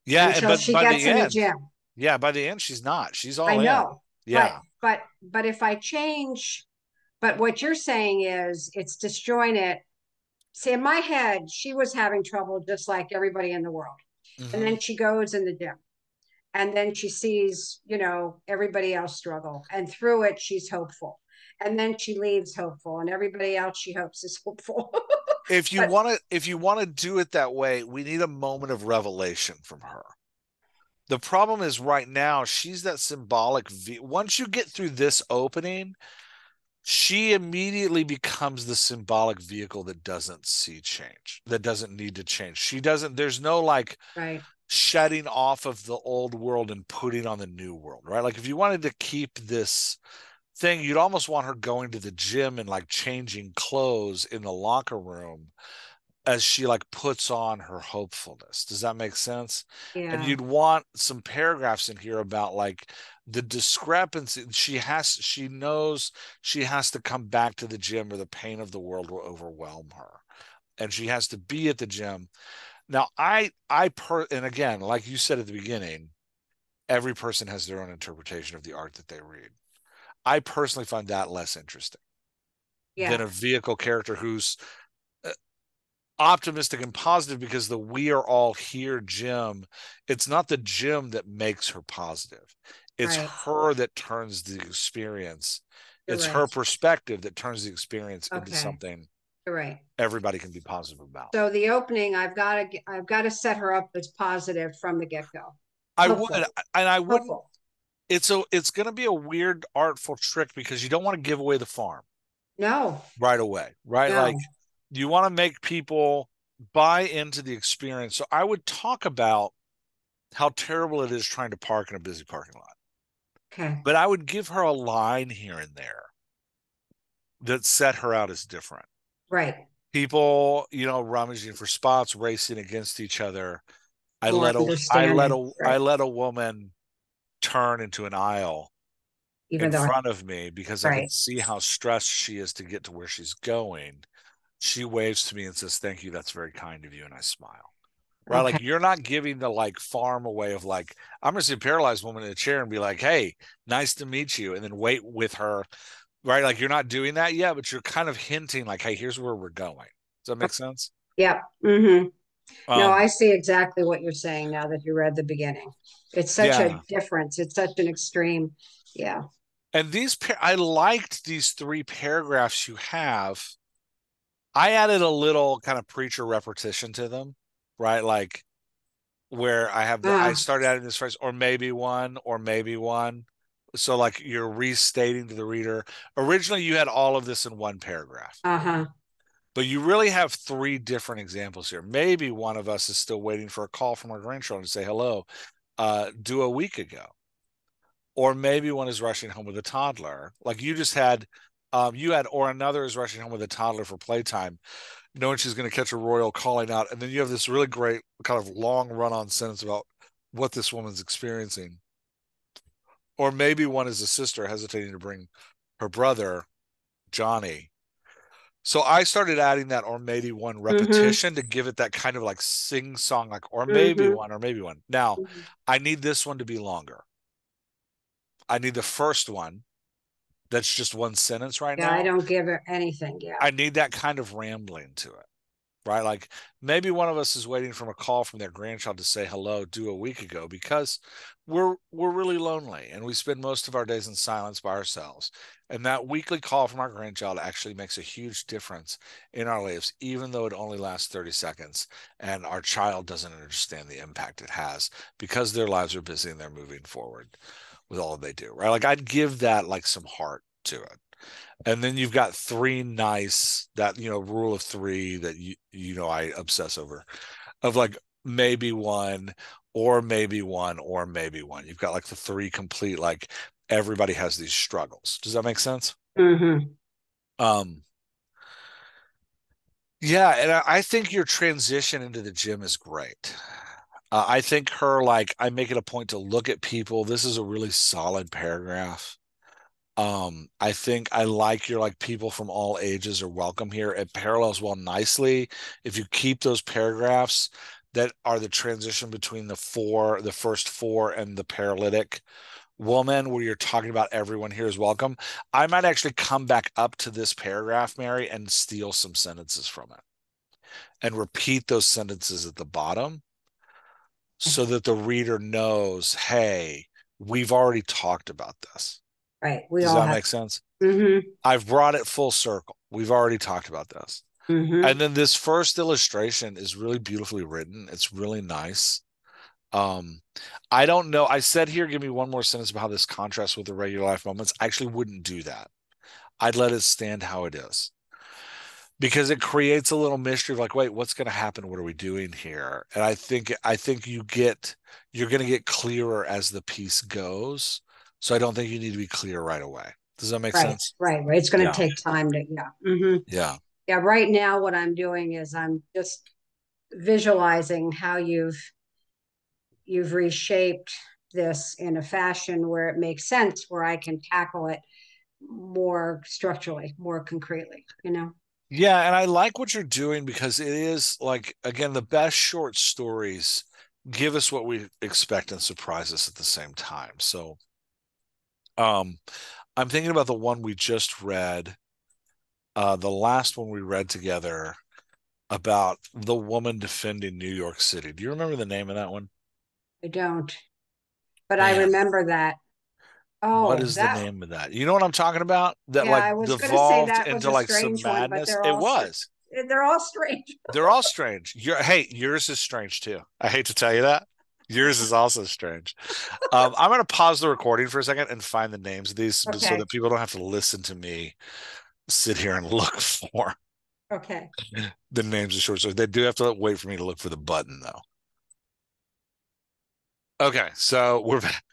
Yeah, until but she by gets the in the end, gym. yeah, by the end, she's not. She's I all in. know, but Yeah. but if I change, but what you're saying is it's disjointed. See, in my head, she was having trouble just like everybody in the world. And Hmm. then she goes in the gym. And then she sees, everybody else struggle. And through it, she's hopeful. And then she leaves hopeful, and everybody else she hopes is hopeful. But If you want to do it that way, we need a moment of revelation from her. The problem is right now, she's that once you get through this opening, she immediately becomes the symbolic vehicle that doesn't see change, that doesn't need to change. She doesn't, there's no like right, shutting off of the old world and putting on the new world, right? Like if you wanted to keep this thing, you'd almost want her going to the gym and like changing clothes in the locker room as she like puts on her hopefulness. Does that make sense? And yeah, you'd want some paragraphs in here about like the discrepancy. She knows she has to come back to the gym or the pain of the world will overwhelm her. And she has to be at the gym. Now, and again, like you said at the beginning, every person has their own interpretation of the art that they read. I personally find that less interesting than yeah, a vehicle character who's uh, optimistic and positive because the we are all here Jim, it's not the Jim that makes her positive. It's right. her that turns the experience. You're It's right. her perspective that turns the experience into Okay, something you're right. everybody can be positive about. So the opening, I've got to set her up as positive from the get-go. I would, Hopeful, and I wouldn't. hopeful. It's going to be a weird artful trick because you don't want to give away the farm No, right away, right? Like no. you want to make people buy into the experience. So I would talk about how terrible it is trying to park in a busy parking lot. Okay, But I would give her a line here and there that set her out as different. right. People, rummaging for spots, racing against each other. More understanding, I right. let a woman turn into an aisle Even in though, front of me because I right. could see how stressed she is to get to where she's going. She waves to me and says, "Thank you. That's very kind of you." And I smile. Right? Okay. Like you're not giving the like farm away of like, I'm gonna see a paralyzed woman in a chair and be like, "Hey, nice to meet you," and then wait with her. Right? Like you're not doing that yet, but you're kind of hinting like, "Hey, here's where we're going." Does that make sense? Yep. Mm-hmm. No, I Um, see exactly what you're saying now that you read the beginning. It's such a yeah. difference. It's such an extreme. Yeah. And I liked these three paragraphs you have. I added a little kind of preacher repetition to them, right? Like where I Uh, started adding this phrase, or maybe one, or maybe one. So like you're restating to the reader. Originally, you had all of this in one paragraph, uh-huh. but you really have three different examples here. Maybe one of us is still waiting for a call from our grandchildren to say hello, due a week ago, or maybe one is rushing home with a toddler. Like or another is rushing home with a toddler for playtime, knowing she's going to catch a royal calling out. And then you have this really great kind of long run on sentence about what this woman's experiencing. Or maybe one is a sister hesitating to bring her brother, Johnny. So I started adding that or maybe one Mm-hmm. repetition to give it that kind of like sing song, like Mm-hmm. or maybe one. Now, Mm-hmm. I need this one to be longer. I need the first one that's just one sentence right Yeah, I now. don't give her anything. Yeah. I need that kind of rambling to it. right? Like maybe one of us is waiting from a call from their grandchild to say hello due a week ago because we're really lonely and we spend most of our days in silence by ourselves. And that weekly call from our grandchild actually makes a huge difference in our lives, even though it only lasts 30 seconds. And our child doesn't understand the impact it has because their lives are busy and they're moving forward with all they do, right? Like I'd give that like some heart to it. And then you've got three nice that rule of three that I obsess over of like maybe one or maybe one or maybe one. You've got like the three complete like everybody has these struggles. Does that make sense? Mm-hmm. Um yeah, and I think your transition into the gym is great. I think her like I make it a point to look at people. This is a really solid paragraph. I think I like your like people from all ages are welcome here. It parallels well nicely. If you keep those paragraphs that are the transition between the first four and the paralytic woman, where you're talking about everyone here is welcome, I might actually come back up to this paragraph, Mary, and steal some sentences from it and repeat those sentences at the bottom so that the reader knows, hey, we've already talked about this. Right. We Does all that have. make sense? Mm-hmm. I've brought it full circle. We've already talked about this. Mm-hmm. And then this first illustration is really beautifully written. It's really nice. Um, I don't know. I said here, give me one more sentence about how this contrasts with the regular life moments. I actually wouldn't do that. I'd let it stand how it is because it creates a little mystery of like, wait, what's going to happen? What are we doing here? And I think you're going to get clearer as the piece goes. So I don't think you need to be clear right away. Does that make Right. sense? Right. Right. It's going to Yeah. take time to, yeah. Mm-hmm. Yeah. Yeah. Right now, what I'm doing is I'm just visualizing how you've reshaped this in a fashion where it makes sense, where I can tackle it more structurally, more concretely, you know? Yeah, and I like what you're doing because it is like again the best short stories give us what we expect and surprise us at the same time. So, um I'm thinking about the one we just read, the last one we read together about the woman defending New York City. Do you remember the name of that one? I don't, but I Man, remember that. what Oh, is the that, name of that? You know what I'm talking about? That yeah, like I was going to say devolved that was into a like some strange one, but madness. It was. they're all strange. They're all strange. Hey, yours is strange too. I hate to tell you that. Yours is also strange. I'm going to pause the recording for a second and find the names of these so Okay. that people don't have to listen to me sit here and look for Okay. the names of short stories. They do have to wait for me to look for the button, though. Okay, so we're back.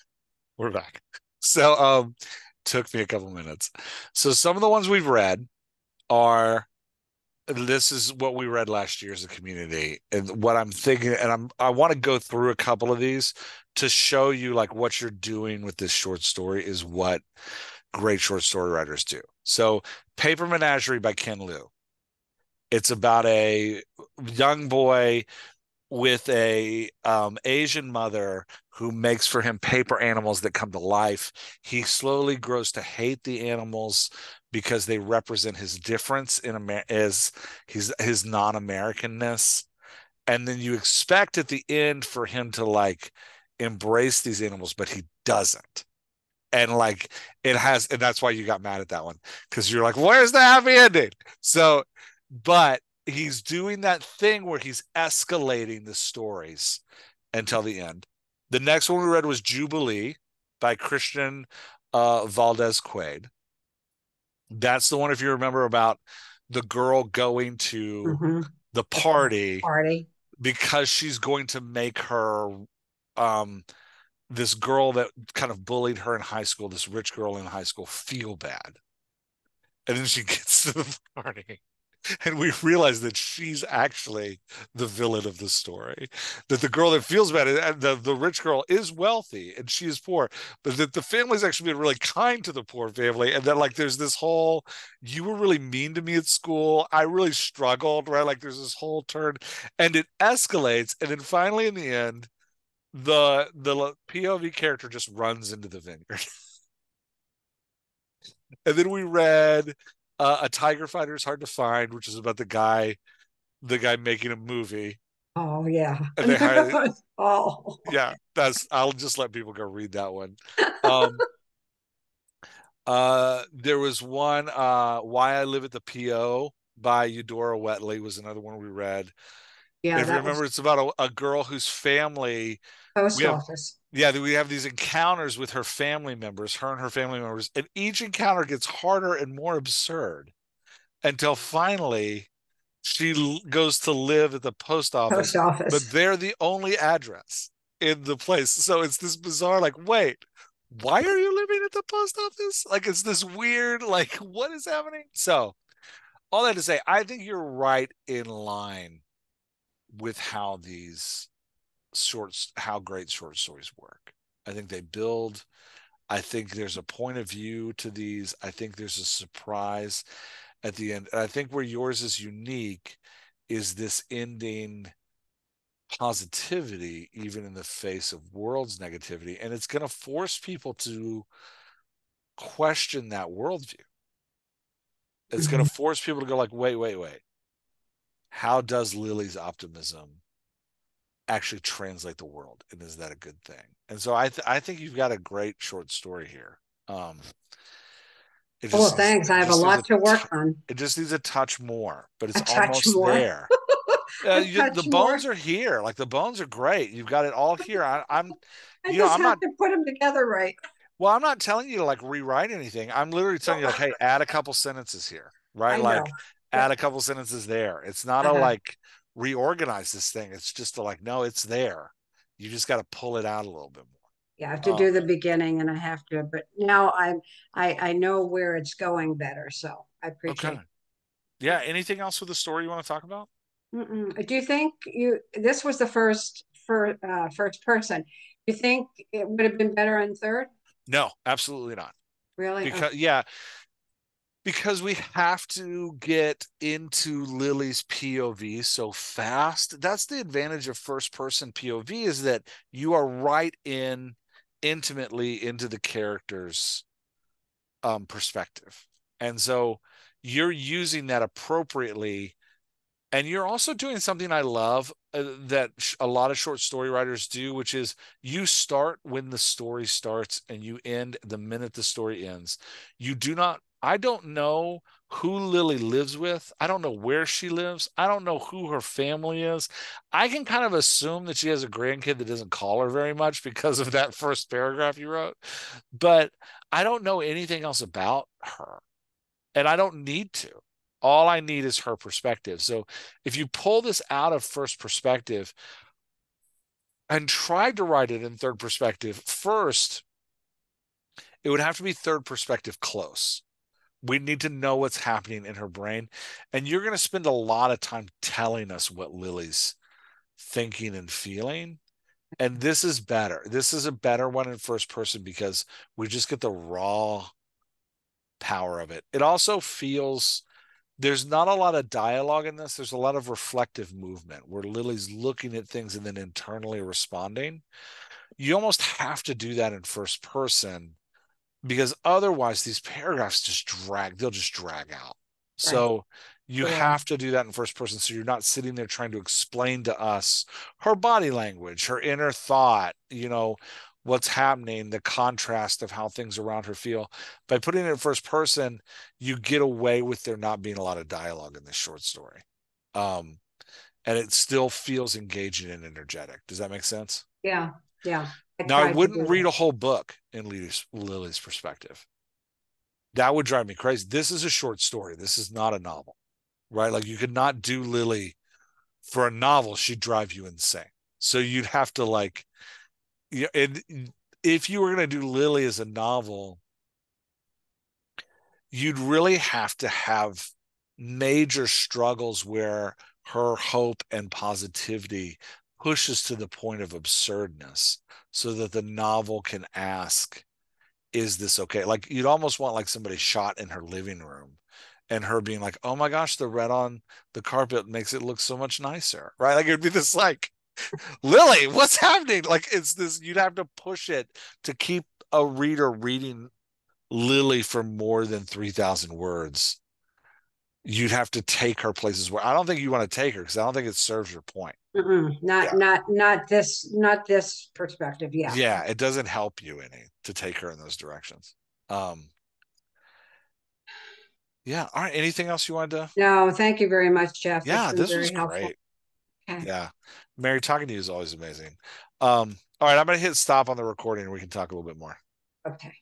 We're back. So, took me a couple minutes. So, some of the ones we've read are this is what we read last year as a community, and what I'm thinking, and I want to go through a couple of these to show you like what you're doing with this short story is what great short story writers do. So, Paper Menagerie by Ken Liu. It's about a young boy with a Asian mother who makes for him paper animals that come to life. He slowly grows to hate the animals because they represent his difference in as his non-Americanness. And then you expect at the end for him to like embrace these animals, but he doesn't. And like it has, and that's why you got mad at that one because you're like, where's the happy ending? So, but he's doing that thing where he's escalating the stories until the end. The next one we read was Jubilee by Christian Valdez Quaid. That's the one, if you remember, about the girl going to Mm-hmm. the The party party. because she's going to make her um this girl that kind of bullied her in high school, this rich girl in high school, feel bad. And then she gets to the party. And we realize that she's actually the villain of the story. That the girl that feels bad, and the rich girl is wealthy and she is poor, but that the family's actually been really kind to the poor family. And that like there's this whole, you were really mean to me at school. I really struggled, right? Like there's this whole turn and it escalates. And then finally in the end, the POV character just runs into the vineyard. And then we read A Tiger Fighter is Hard to Find, which is about the guy the guy making a movie, Oh yeah. and they hired. Oh. Yeah, that's. I'll just let people go read that one. Um, there was one. Why I Live at the PO by Eudora Wheatley was another one we read. Yeah, If you that was remember, it's about a girl whose family we post have. office. Yeah, we have these encounters with her family members, her and her family members, and each encounter gets harder and more absurd until finally goes to live at the post Post office, but office. they're the only address in the place. So it's this bizarre, like, wait, why are you living at the post office? Like, it's this weird, like, what is happening? So, all that to say, I think you're right in line with how great short stories work. I think they build. I think there's a point of view to these. I think there's a surprise at the end. And I think where yours is unique is this ending positivity, even in the face of world's negativity. And it's going to force people to question that worldview. It's going Mhm. to force people to go like, wait, wait, wait. How does Lily's optimism actually translate the world? And is that a good thing? And so I think you've got a great short story here. Um, Oh, thanks. I it have a just needs lot to work on. it just needs a touch more, but it's A touch almost more. there. A The touch more. bones are here. Like the bones are great. You've got it all here. I just I'm have not. to put them together right. Well, I'm not telling you to like rewrite anything. I'm literally telling you like, hey, add a couple sentences here, right? I know. Like, add Yep. a couple sentences there. It's not a Uh-huh. like reorganize this thing. It's just a like, no, it's there. You just got to pull it out a little bit Yeah, I have to more. do the beginning and I have to, but now I know where it's going better. So I Okay. appreciate Yeah. Anything else with the story you want to talk about? it. Do you think this was the first person? Do you think it would have been better in third? No, absolutely not. Really? Because yeah, because we have to get into Lily's POV so fast. That's the advantage of first person POV is that you are right in intimately into the character's perspective. And so you're using that appropriately, and you're also doing something I love that a lot of short story writers do, which is you start when the story starts and you end the minute the story ends. You do not, I don't know who Lily lives with. I don't know where she lives. I don't know who her family is. I can kind of assume that she has a grandkid that doesn't call her very much because of that first paragraph you wrote, but I don't know anything else about her and I don't need to. All I need is her perspective. So if you pull this out of first perspective and try to write it in third perspective, first, it would have to be third perspective close. We need to know what's happening in her brain. And you're going to spend a lot of time telling us what Lily's thinking and feeling. And this is better. This is a better one in first person because we just get the raw power of it. It also feels there's not a lot of dialogue in this. There's a lot of reflective movement where Lily's looking at things and then internally responding. You almost have to do that in first person because otherwise these paragraphs they'll just drag out. Right. So you They are. have to do that in first person. So you're not sitting there trying to explain to us her body language, her inner thought, what's happening, the contrast of how things around her feel. By putting it in first person, you get away with there not being a lot of dialogue in this short story. Um, and it still feels engaging and energetic. Does that make sense? Yeah. Yeah. I Now, I tried to do wouldn't read that. a whole book in Lily's perspective. That would drive me crazy. This is a short story. This is not a novel, right? Like you could not do Lily for a novel. She'd drive you insane. So you'd have to like, yeah. And if you were going to do Lily as a novel, you'd really have to have major struggles where her hope and positivity pushes to the point of absurdness so that the novel can ask, is this okay? Like you'd almost want like somebody shot in her living room and her being like, oh my gosh, the red on the carpet makes it look so much nicer, right? Like it'd be this like, Lily, what's happening? Like it's this, you'd have to push it to keep a reader reading Lily for more than 3,000 words you'd have to take her places where I don't think you want to take her because I don't think it serves your point. Mm-mm, not Yeah. not not this not this perspective. Yeah. Yeah, it doesn't help you any to take her in those directions. Um, yeah. All right. Anything else you wanted to? No, thank you very much, Jeff. It's Yeah, been this was very helpful. great. Okay. Yeah. Mary, talking to you is always amazing. All right, I'm gonna hit stop on the recording and we can talk a little bit more. Okay.